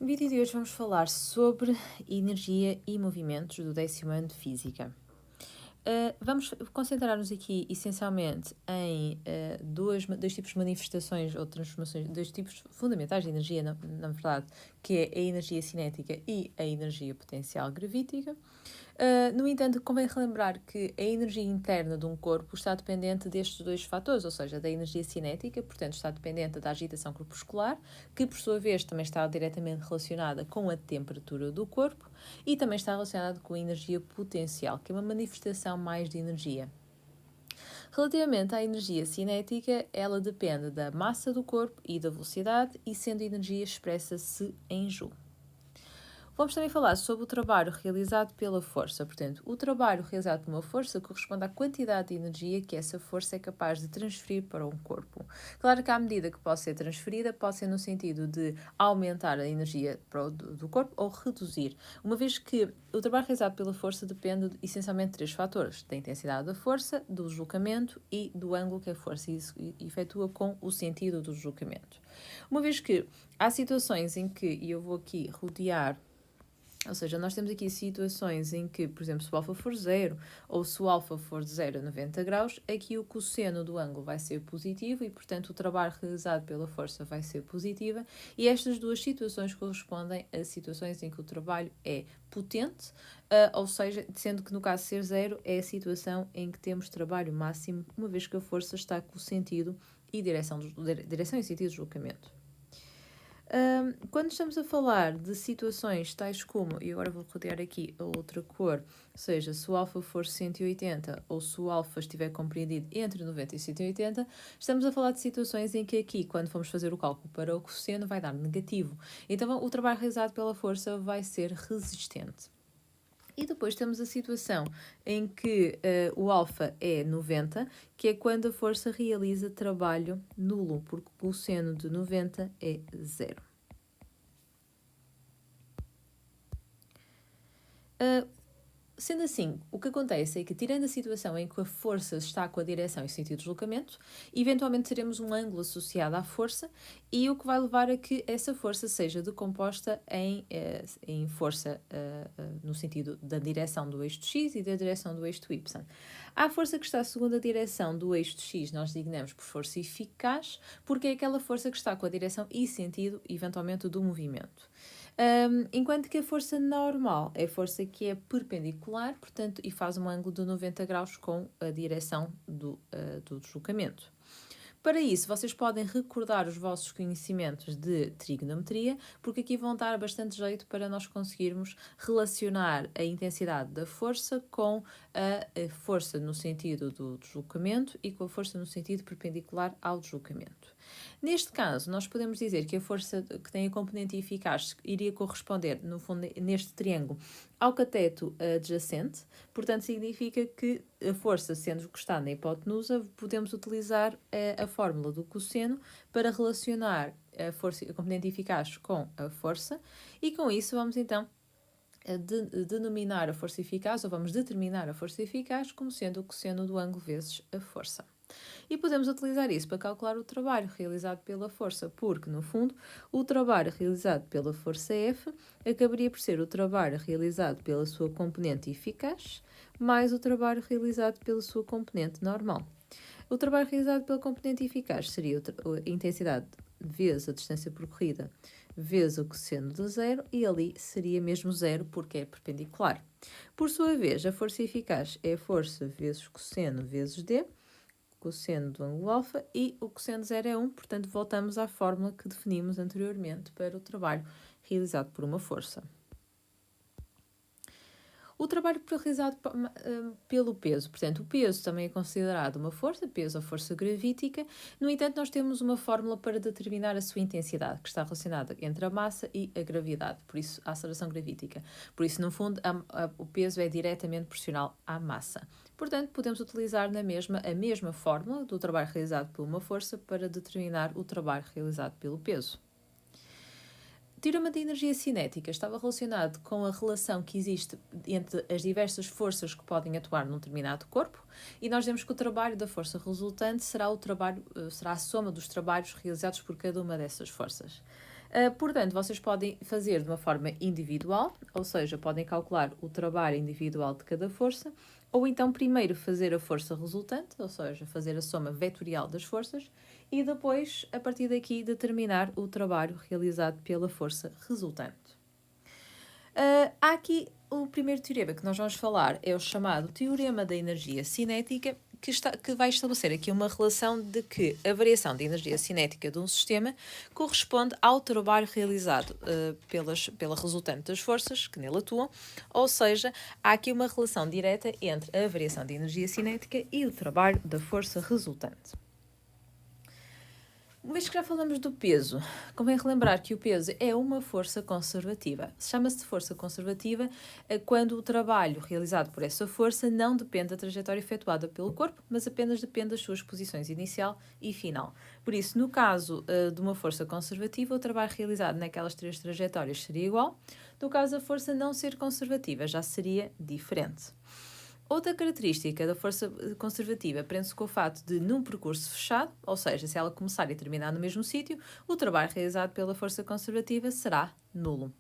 No vídeo de hoje vamos falar sobre energia e movimentos do 10º ano de Física. Vamos concentrar-nos aqui essencialmente em dois tipos de manifestações ou transformações, dois tipos fundamentais de energia, na verdade, que é a energia cinética e a energia potencial gravítica. No entanto, convém relembrar que a energia interna de um corpo está dependente destes dois fatores, ou seja, da energia cinética, portanto está dependente da agitação corpuscular, que por sua vez também está diretamente relacionada com a temperatura do corpo, e também está relacionada com a energia potencial, que é uma manifestação mais de energia. Relativamente à energia cinética, ela depende da massa do corpo e da velocidade, e sendo energia expressa-se em joule. Vamos também falar sobre o trabalho realizado pela força. Portanto, o trabalho realizado por uma força corresponde à quantidade de energia que essa força é capaz de transferir para um corpo. Claro que à medida que pode ser transferida, pode ser no sentido de aumentar a energia do corpo ou reduzir, uma vez que o trabalho realizado pela força depende essencialmente de três fatores: da intensidade da força, do deslocamento e do ângulo que a força efetua com o sentido do deslocamento. Uma vez que há situações em que, e eu vou aqui rodear. Ou seja, nós temos aqui situações em que, por exemplo, se o alfa for 0 ou se o alfa for de 0 a 90 graus, aqui o cosseno do ângulo vai ser positivo e, portanto, o trabalho realizado pela força vai ser positiva. E estas duas situações correspondem a situações em que o trabalho é potente, ou seja, sendo que no caso de ser 0 é a situação em que temos trabalho máximo, uma vez que a força está com o sentido e direção e sentido de deslocamento. Quando estamos a falar de situações tais como, e agora vou rodear aqui a outra cor, ou seja, se o alfa for 180 ou se o alfa estiver compreendido entre 90 e 180, estamos a falar de situações em que aqui, quando formos fazer o cálculo para o cosseno, vai dar negativo. Então o trabalho realizado pela força vai ser resistente. E depois temos a situação em que o alfa é 90, que é quando a força realiza trabalho nulo, porque o cosseno de 90 é 0. Sendo assim, o que acontece é que, tirando a situação em que a força está com a direção e sentido de deslocamento, eventualmente teremos um ângulo associado à força, e o que vai levar a que essa força seja decomposta em força no sentido da direção do eixo X e da direção do eixo Y. A força que está segundo a direção do eixo X nós designamos por força eficaz, porque é aquela força que está com a direção e sentido, eventualmente, do movimento. Enquanto que a força normal é a força que é perpendicular, portanto, e faz um ângulo de 90 graus com a direção do deslocamento. Para isso, vocês podem recordar os vossos conhecimentos de trigonometria, porque aqui vão dar bastante jeito para nós conseguirmos relacionar a intensidade da força com a força no sentido do deslocamento e com a força no sentido perpendicular ao deslocamento. Neste caso, nós podemos dizer que a força que tem a componente eficaz iria corresponder, no fundo, neste triângulo, ao cateto adjacente, portanto significa que a força, sendo que está na hipotenusa, podemos utilizar a fórmula do cosseno para relacionar a componente eficaz com a força, e com isso vamos então denominar a força eficaz, ou vamos determinar a força eficaz como sendo o cosseno do ângulo vezes a força. E podemos utilizar isso para calcular o trabalho realizado pela força, porque, no fundo, o trabalho realizado pela força F acabaria por ser o trabalho realizado pela sua componente eficaz, mais o trabalho realizado pela sua componente normal. O trabalho realizado pela componente eficaz seria a intensidade vezes a distância percorrida vezes o cosseno de 0, e ali seria mesmo 0 porque é perpendicular. Por sua vez, a força eficaz é a força vezes cosseno vezes d, cosseno do ângulo alfa, e o cosseno de 0 é 1, portanto voltamos à fórmula que definimos anteriormente para o trabalho realizado por uma força. O trabalho realizado pelo peso, portanto, o peso também é considerado uma força, peso ou força gravítica. No entanto, nós temos uma fórmula para determinar a sua intensidade, que está relacionada entre a massa e a gravidade, por isso a aceleração gravítica. Por isso, no fundo, o peso é diretamente proporcional à massa. Portanto, podemos utilizar a mesma fórmula do trabalho realizado por uma força para determinar o trabalho realizado pelo peso. O teorema da energia cinética estava relacionado com a relação que existe entre as diversas forças que podem atuar num determinado corpo, e nós vemos que o trabalho da força resultante será a soma dos trabalhos realizados por cada uma dessas forças. Portanto, vocês podem fazer de uma forma individual, ou seja, podem calcular o trabalho individual de cada força, ou então primeiro fazer a força resultante, ou seja, fazer a soma vetorial das forças, e depois, a partir daqui, determinar o trabalho realizado pela força resultante. Há aqui o primeiro teorema que nós vamos falar, é o chamado Teorema da Energia Cinética, que vai estabelecer aqui uma relação de que a variação de energia cinética de um sistema corresponde ao trabalho realizado pela resultante das forças que nele atuam, ou seja, há aqui uma relação direta entre a variação de energia cinética e o trabalho da força resultante. Uma vez que já falamos do peso, convém relembrar que o peso é uma força conservativa. Chama-se de força conservativa quando o trabalho realizado por essa força não depende da trajetória efetuada pelo corpo, mas apenas depende das suas posições inicial e final. Por isso, no caso de uma força conservativa, o trabalho realizado naquelas 3 trajetórias seria igual. No caso da força não ser conservativa, já seria diferente. Outra característica da força conservativa prende-se com o fato de, num percurso fechado, ou seja, se ela começar e terminar no mesmo sítio, o trabalho realizado pela força conservativa será nulo.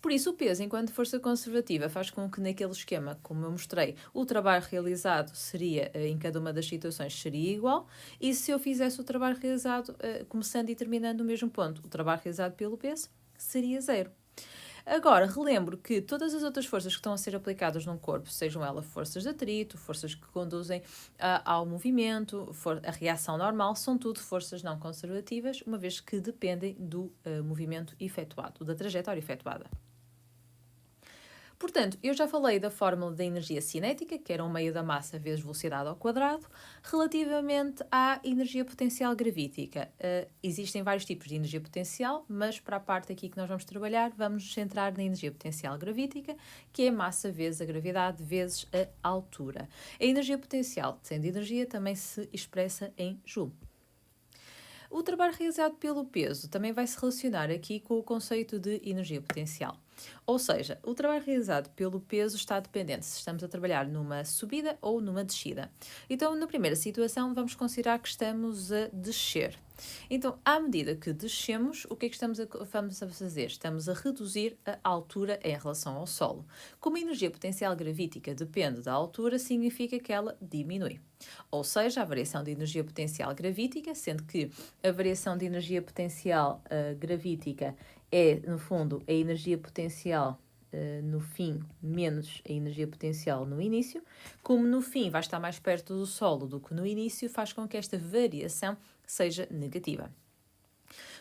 Por isso, o peso, enquanto força conservativa, faz com que, naquele esquema, como eu mostrei, o trabalho realizado seria, em cada uma das situações, seria igual, e se eu fizesse o trabalho realizado, começando e terminando no mesmo ponto, o trabalho realizado pelo peso seria zero. Agora, relembro que todas as outras forças que estão a ser aplicadas num corpo, sejam elas forças de atrito, forças que conduzem ao movimento, a reação normal, são tudo forças não conservativas, uma vez que dependem do movimento efetuado, da trajetória efetuada. Portanto, eu já falei da fórmula da energia cinética, que era 1/2 da massa vezes velocidade ao quadrado. Relativamente à energia potencial gravítica, existem vários tipos de energia potencial, mas para a parte aqui que nós vamos trabalhar, vamos nos centrar na energia potencial gravítica, que é massa vezes a gravidade vezes a altura. A energia potencial, sendo energia, também se expressa em joule. O trabalho realizado pelo peso também vai se relacionar aqui com o conceito de energia potencial. Ou seja, o trabalho realizado pelo peso está dependente se estamos a trabalhar numa subida ou numa descida. Então, na primeira situação, vamos considerar que estamos a descer. Então, à medida que descemos, o que é que vamos a fazer? Estamos a reduzir a altura em relação ao solo. Como a energia potencial gravítica depende da altura, significa que ela diminui. Ou seja, a variação de energia potencial gravítica, sendo que a variação de energia potencial gravítica é, no fundo, a energia potencial no fim menos a energia potencial no início. Como no fim vai estar mais perto do solo do que no início, faz com que esta variação seja negativa.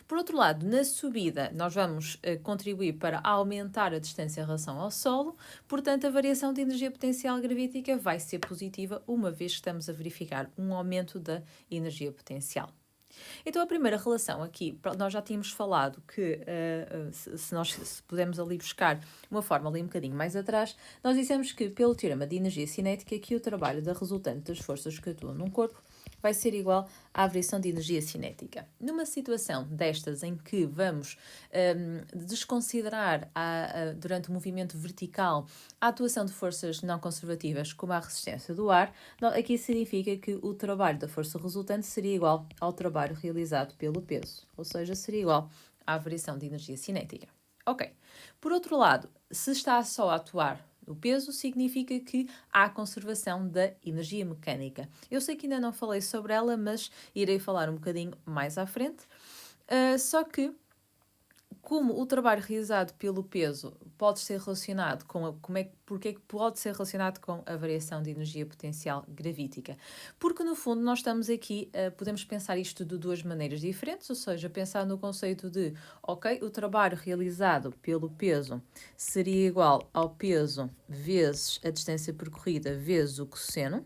Por outro lado, na subida, nós vamos contribuir para aumentar a distância em relação ao solo, portanto, a variação de energia potencial gravítica vai ser positiva, uma vez que estamos a verificar um aumento da energia potencial. Então, a primeira relação aqui, nós já tínhamos falado que, se pudermos ali buscar uma fórmula um bocadinho mais atrás, nós dissemos que, pelo teorema de energia cinética, que o trabalho da resultante das forças que atuam num corpo vai ser igual à variação de energia cinética. Numa situação destas em que vamos desconsiderar durante o movimento vertical a atuação de forças não conservativas como a resistência do ar, aqui significa que o trabalho da força resultante seria igual ao trabalho realizado pelo peso, ou seja, seria igual à variação de energia cinética. Ok. Por outro lado, se está só a atuar o peso, significa que há conservação da energia mecânica. Eu sei que ainda não falei sobre ela, mas irei falar um bocadinho mais à frente. Só que, como o trabalho realizado pelo peso pode ser relacionado com porque é que pode ser relacionado com a variação de energia potencial gravítica? Porque no fundo nós estamos aqui, podemos pensar isto de duas maneiras diferentes, ou seja, pensar no conceito de, ok, o trabalho realizado pelo peso seria igual ao peso vezes a distância percorrida vezes o cosseno.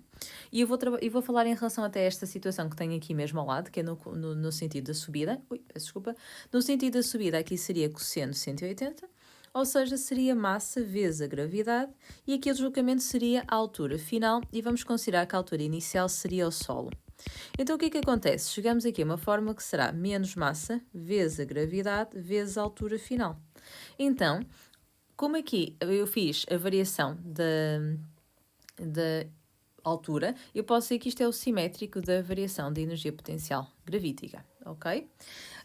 E eu vou falar em relação até esta situação que tenho aqui mesmo ao lado, que é no sentido da subida. Peço desculpa. No sentido da subida, aqui seria cosseno 180, ou seja, seria massa vezes a gravidade, e aqui o deslocamento seria a altura final, e vamos considerar que a altura inicial seria o solo. Então, o que é que acontece? Chegamos aqui a uma fórmula que será menos massa vezes a gravidade vezes a altura final. Então, como aqui eu fiz a variação da altura, eu posso dizer que isto é o simétrico da variação de energia potencial gravítica, ok?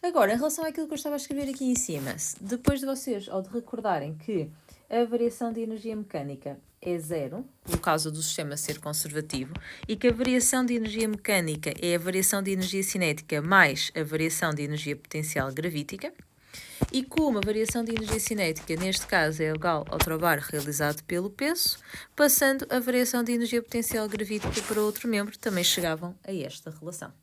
Agora, em relação àquilo que eu estava a escrever aqui em cima, depois de vocês, ou de recordarem que a variação de energia mecânica é zero, por causa do sistema ser conservativo, e que a variação de energia mecânica é a variação de energia cinética mais a variação de energia potencial gravítica, e como a variação de energia cinética, neste caso, é igual ao trabalho realizado pelo peso, passando a variação de energia potencial gravítica para outro membro, também chegavam a esta relação.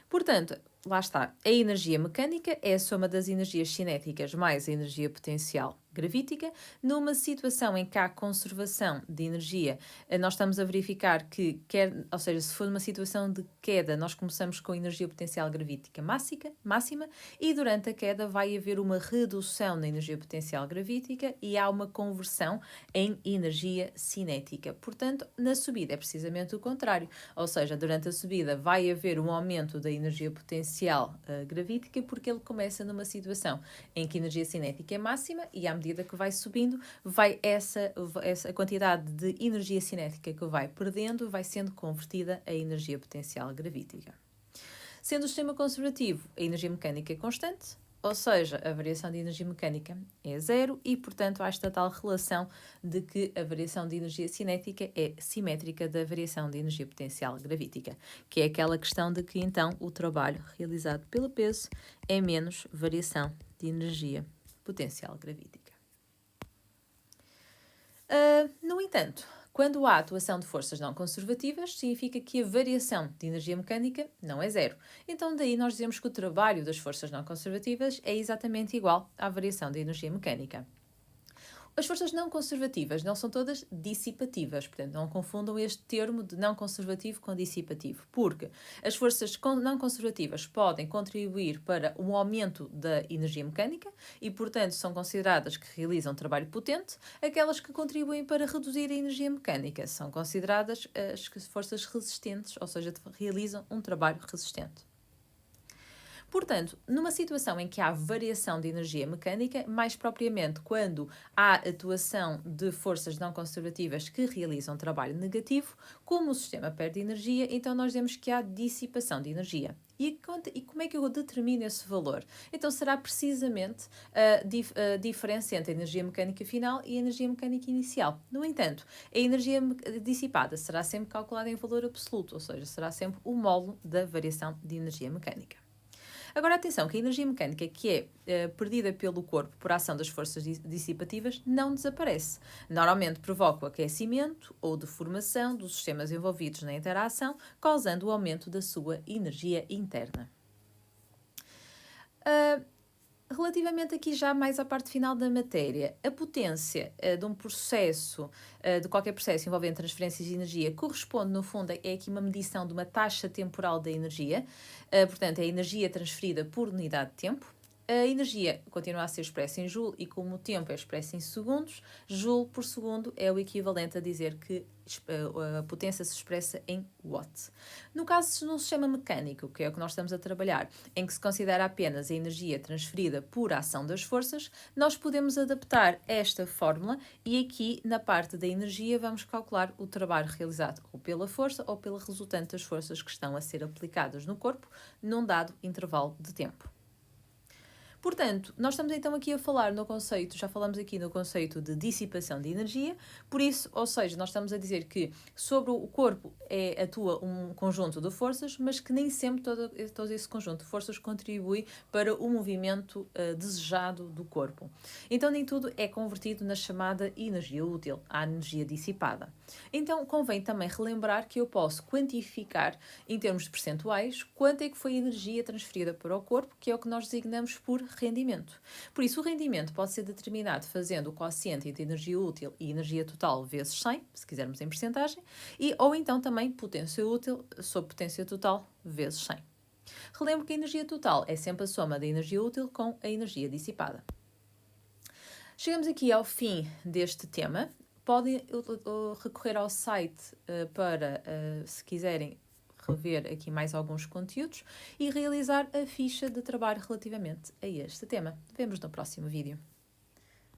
Portanto, lá está, a energia mecânica é a soma das energias cinéticas mais a energia potencial gravítica. Numa situação em que há conservação de energia, nós estamos a verificar que, ou seja, se for uma situação de queda, nós começamos com a energia potencial gravítica máxima e durante a queda vai haver uma redução na energia potencial gravítica e há uma conversão em energia cinética. Portanto, na subida é precisamente o contrário, ou seja, durante a subida vai haver um aumento da energia potencial gravítica porque ele começa numa situação em que a energia cinética é máxima e à medida que vai subindo, vai essa quantidade de energia cinética que vai perdendo, vai sendo convertida a energia potencial gravítica. Sendo o sistema conservativo, a energia mecânica é constante, ou seja, a variação de energia mecânica é zero e, portanto, há esta tal relação de que a variação de energia cinética é simétrica da variação de energia potencial gravítica, que é aquela questão de que, então, o trabalho realizado pelo peso é menos variação de energia potencial gravítica. No entanto, quando há atuação de forças não conservativas, significa que a variação de energia mecânica não é zero. Então, daí nós dizemos que o trabalho das forças não conservativas é exatamente igual à variação de energia mecânica. As forças não conservativas não são todas dissipativas, portanto, não confundam este termo de não conservativo com dissipativo, porque as forças não conservativas podem contribuir para um aumento da energia mecânica e, portanto, são consideradas que realizam trabalho potente. Aquelas que contribuem para reduzir a energia mecânica são consideradas as forças resistentes, ou seja, realizam um trabalho resistente. Portanto, numa situação em que há variação de energia mecânica, mais propriamente quando há atuação de forças não conservativas que realizam trabalho negativo, como o sistema perde energia, então nós dizemos que há dissipação de energia. E como é que eu determino esse valor? Então será precisamente a diferença entre a energia mecânica final e a energia mecânica inicial. No entanto, a energia dissipada será sempre calculada em valor absoluto, ou seja, será sempre o módulo da variação de energia mecânica. Agora, atenção, que a energia mecânica que é perdida pelo corpo por ação das forças dissipativas não desaparece. Normalmente provoca o aquecimento ou deformação dos sistemas envolvidos na interação, causando o aumento da sua energia interna. Relativamente aqui já mais à parte final da matéria, a potência de um processo, de qualquer processo envolvendo transferências de energia, corresponde, no fundo, é aqui uma medição de uma taxa temporal da energia, portanto, é a energia transferida por unidade de tempo. A energia continua a ser expressa em joule e como o tempo é expresso em segundos, joule por segundo é o equivalente a dizer que a potência se expressa em watt. No caso de um sistema mecânico, que é o que nós estamos a trabalhar, em que se considera apenas a energia transferida por ação das forças, nós podemos adaptar esta fórmula e aqui na parte da energia vamos calcular o trabalho realizado ou pela força ou pela resultante das forças que estão a ser aplicadas no corpo num dado intervalo de tempo. Portanto, nós estamos então aqui a falar no conceito, já falamos aqui no conceito de dissipação de energia, por isso, ou seja, nós estamos a dizer que sobre o corpo atua um conjunto de forças, mas que nem sempre todo esse conjunto de forças contribui para o movimento desejado do corpo. Então, nem tudo é convertido na chamada energia útil, à energia dissipada. Então, convém também relembrar que eu posso quantificar, em termos de percentuais, quanto é que foi a energia transferida para o corpo, que é o que nós designamos por rendimento. Por isso, o rendimento pode ser determinado fazendo o quociente entre energia útil e energia total vezes 100, se quisermos em percentagem, ou então também potência útil sobre potência total vezes 100. Relembro que a energia total é sempre a soma da energia útil com a energia dissipada. Chegamos aqui ao fim deste tema. Podem recorrer ao site para, se quiserem, rever aqui mais alguns conteúdos e realizar a ficha de trabalho relativamente a este tema. Vemos no próximo vídeo.